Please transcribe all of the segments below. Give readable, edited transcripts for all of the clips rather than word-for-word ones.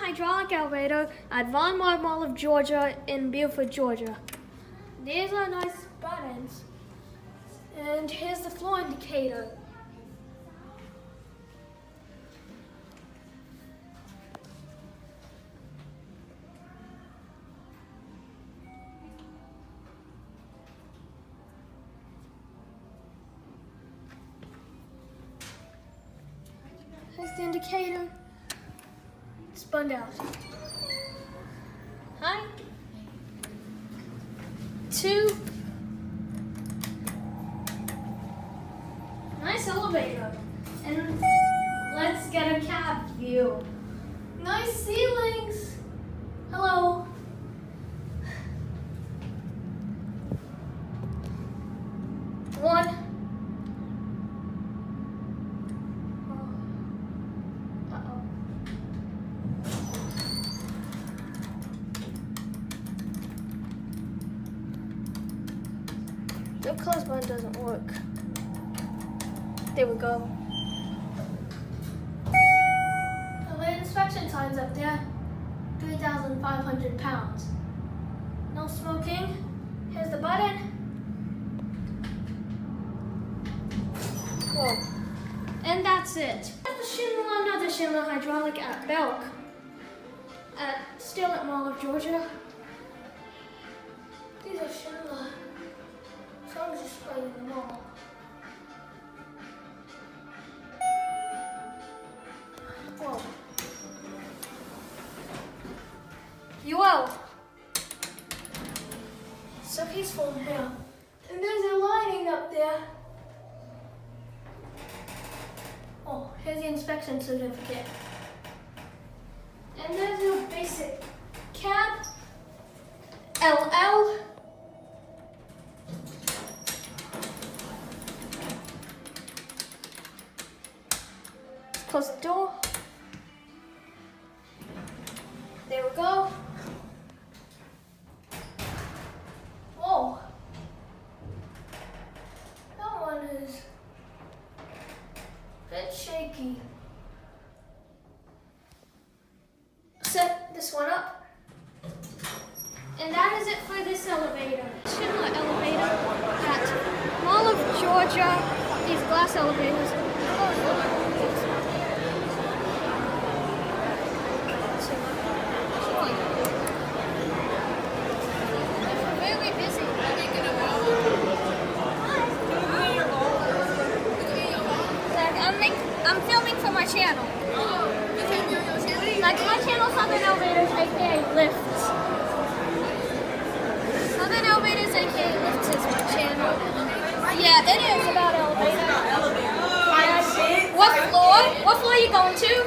hydraulic elevator at Von Maur Mall of Georgia in Beaufort, Georgia. These are nice buttons. And here's the floor indicator. Here's the indicator. Spun out. Hi. 2. Nice elevator. And let's get a cab view. Nice ceilings. Hello. One. The close button doesn't work. There we go. The weight inspection signs up there. 3,500 pounds. No smoking. Here's the button. Whoa. And that's it. Another Schindler hydraulic at Belk. Still at Mall of Georgia. These are Schindler. Songs displayed in the mall. Whoa. You will. So peaceful in here. And there's a lighting up there. Oh, here's the inspection certificate. And there's your basic cab. LL. Close the door. There we go. Whoa. That one is a bit shaky. Set this one up. And that is it for this elevator. Schindler elevator at Mall of Georgia. These glass elevators. I'm filming for my channel. Like my channel, Southern Elevators, aka Lifts. Southern Elevators, aka Lifts is my channel. Yeah, it is about elevators. What floor? What floor are you going to? Two.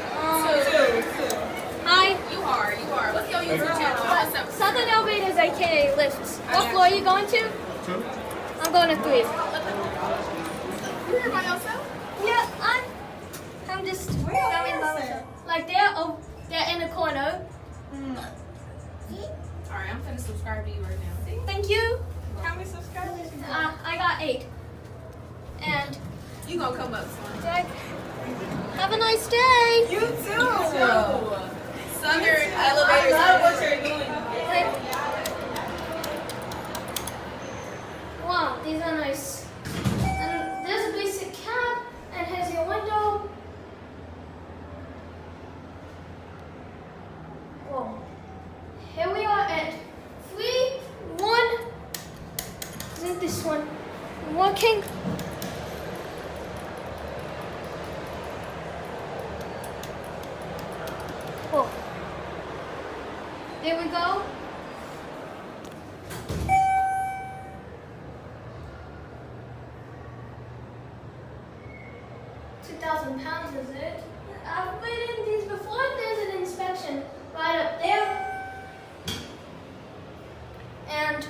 Hi. You are. What's your YouTube channel? Southern Elevators, aka Lifts. What floor are you going to? 2. I'm going to 3. You here by yourself? Yeah, I'm just coming by myself. Like they're in the corner. Alright, I'm gonna subscribe to you right now. See? Thank you. How many subscribers? I got 8. And You gonna come up soon. Jack, have a nice day. You too. Southern Elevators. I love what you're doing. Wow, these are nice. And there's a basic cab, and here's your window. Whoa. Here we are at 3, 1. Isn't this one working? Oh. There we go. £2,000 is it? I've been in these before. There's an inspection right up there. And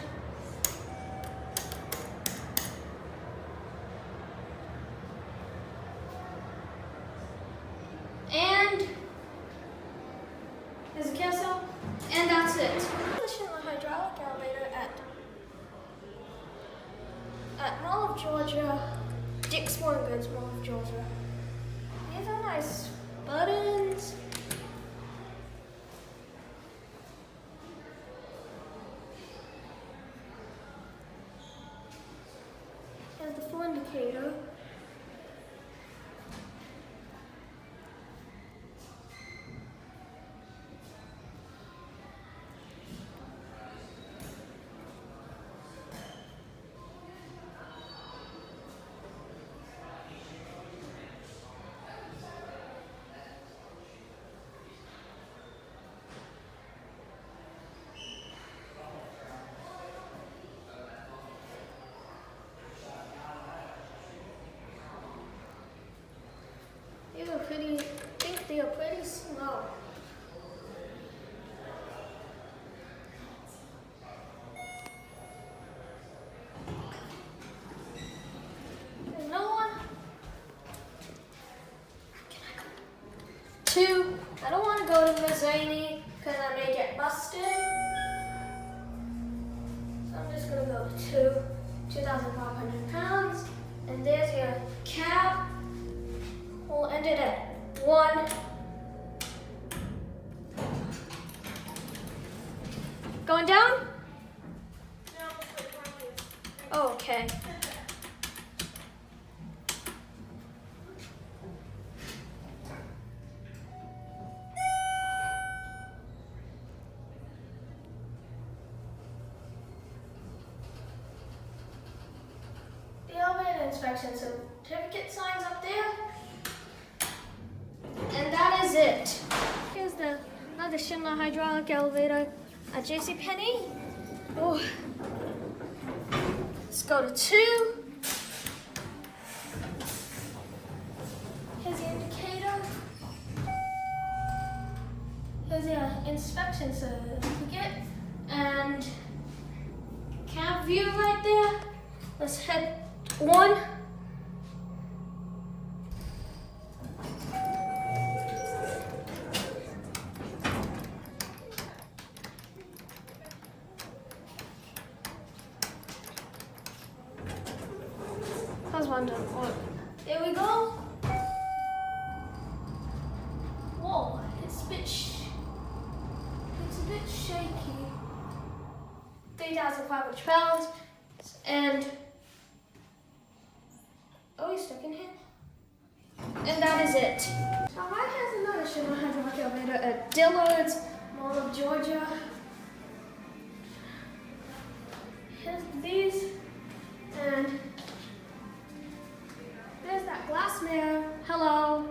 there's a carousel. And that's it. The Schindler hydraulic elevator at Mall of Georgia. Dick's Sporting Goods, Mall of Georgia. These are nice buttons. indicator. I think they are pretty slow. There's no one. Two. I don't want to go to Mazzini because I may get busted. So I'm just going to go to 2,500 pounds. And there's your cab. We'll end it at 1. Going down? Oh, okay. The elevator inspection certificate signs up there. And that is it. Here's another Schindler hydraulic elevator at JCPenney. Oh. Let's go to 2. Here's the indicator. Here's the inspection certificate. And cab view right there. Let's hit 1. How's one done? There we go. Whoa, it's a bit shaky. 3,500 pounds. And oh, he's stuck in here. And that is it. So I have another Schindler hydraulic elevator at Dillard's, Mall of Georgia. Here's these, and there's that glass mirror. Hello.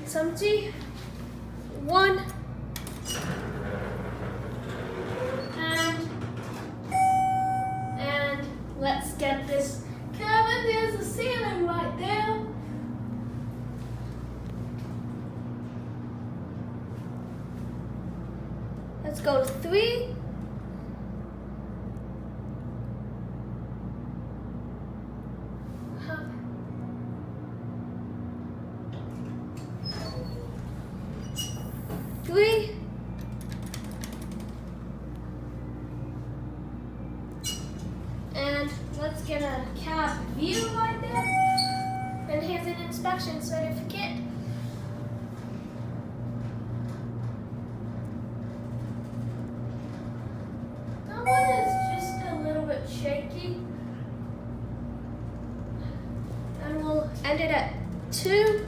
It's empty. 1. And let's get this cabin. There's the ceiling right there. Let's go to 3. And let's get a cab view right there. And here's an inspection certificate. That one is just a little bit shaky. And we'll end it at 2.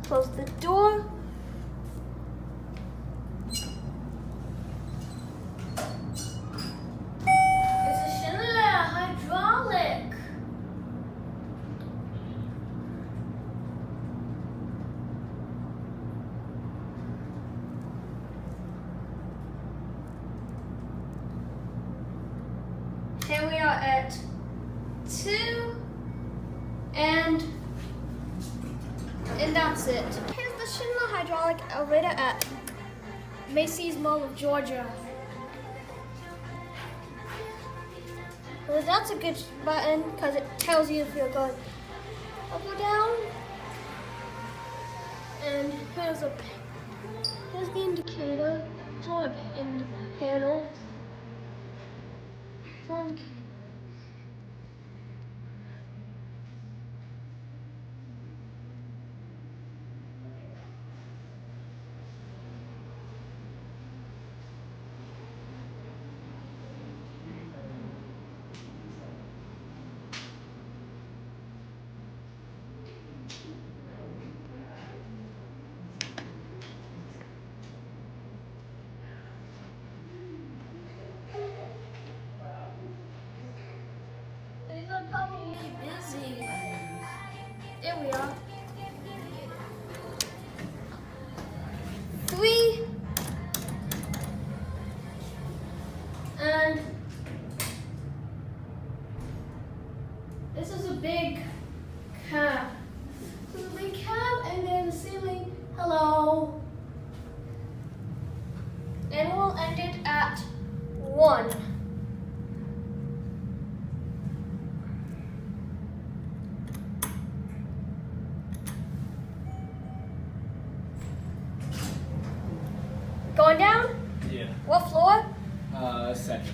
Close the door. It's a Schindler hydraulic. Here we are at 2. And that's it. Here's the Schindler hydraulic elevator at Macy's Mall of Georgia. Well, that's a good button because it tells you if you're going up or down. And here's the indicator in the panel. Here we are. 3. And this is a big cab. This is a big cab, and there's a ceiling. Hello. And we'll end it at 1. Going down? Yeah. What floor? Second.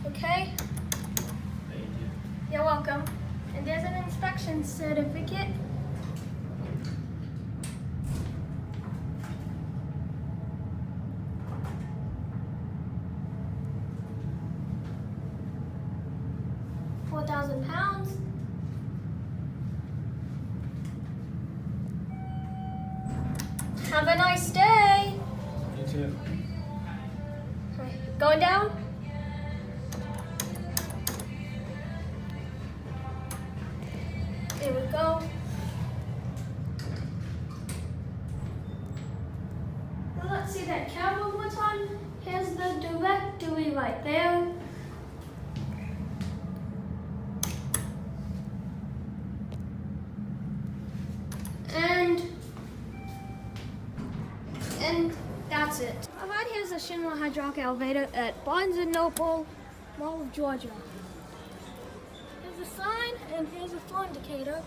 Okay, Thank you. you're welcome. And there's an inspection certificate. £4,000. Have a nice day. You too. Okay, going down? There we go. Now let's see that cab one more time. Here's the directory right there. And that's it. Alright, here's the Schindler hydraulic elevator at Barnes & Noble, Mall of Georgia. Here's a sign, and here's a flow indicator.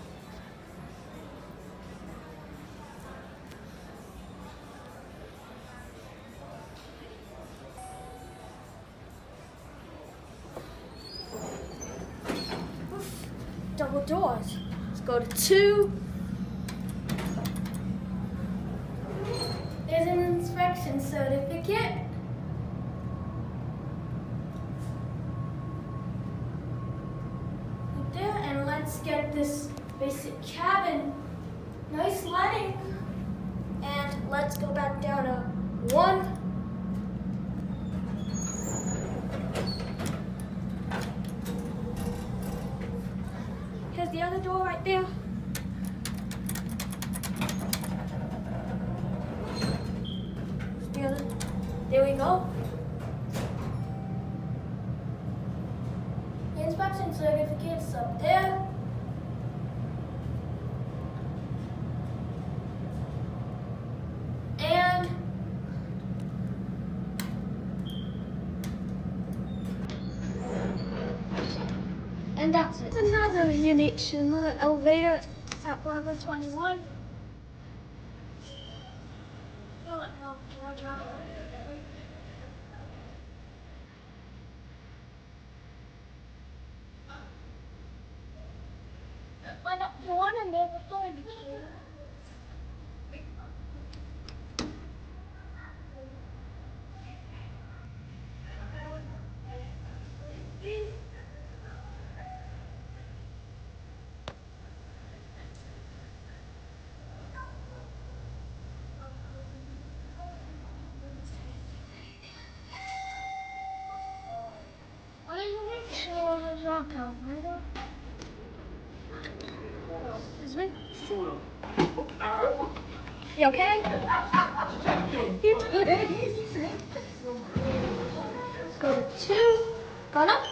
Oof, double doors. Let's go to 2. There's an inspection certificate. Right there, and let's get this basic cabin. Nice lighting. And let's go back down to 1. Here's the other door right there. There we go. The inspection certificate's up there. And that's it. Another unique Schindler elevator at Forever 21. Went up to 1 and there's a floor indicator. Excuse me? You okay? You did it. Let's go to 2. Gone up?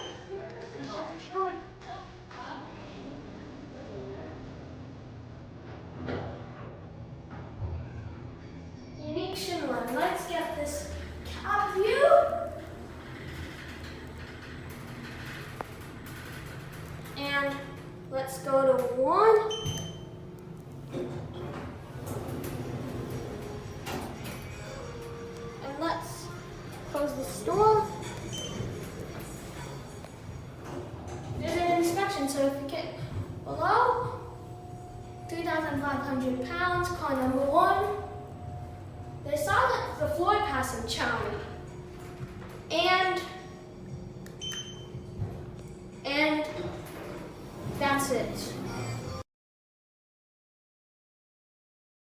Unique Schindler. Let's get this top view. And let's go to 1. And let's close this door. There's an inspection certificate below. 3,500 pounds, car number 1. They saw that the floor passing chime. And that's it.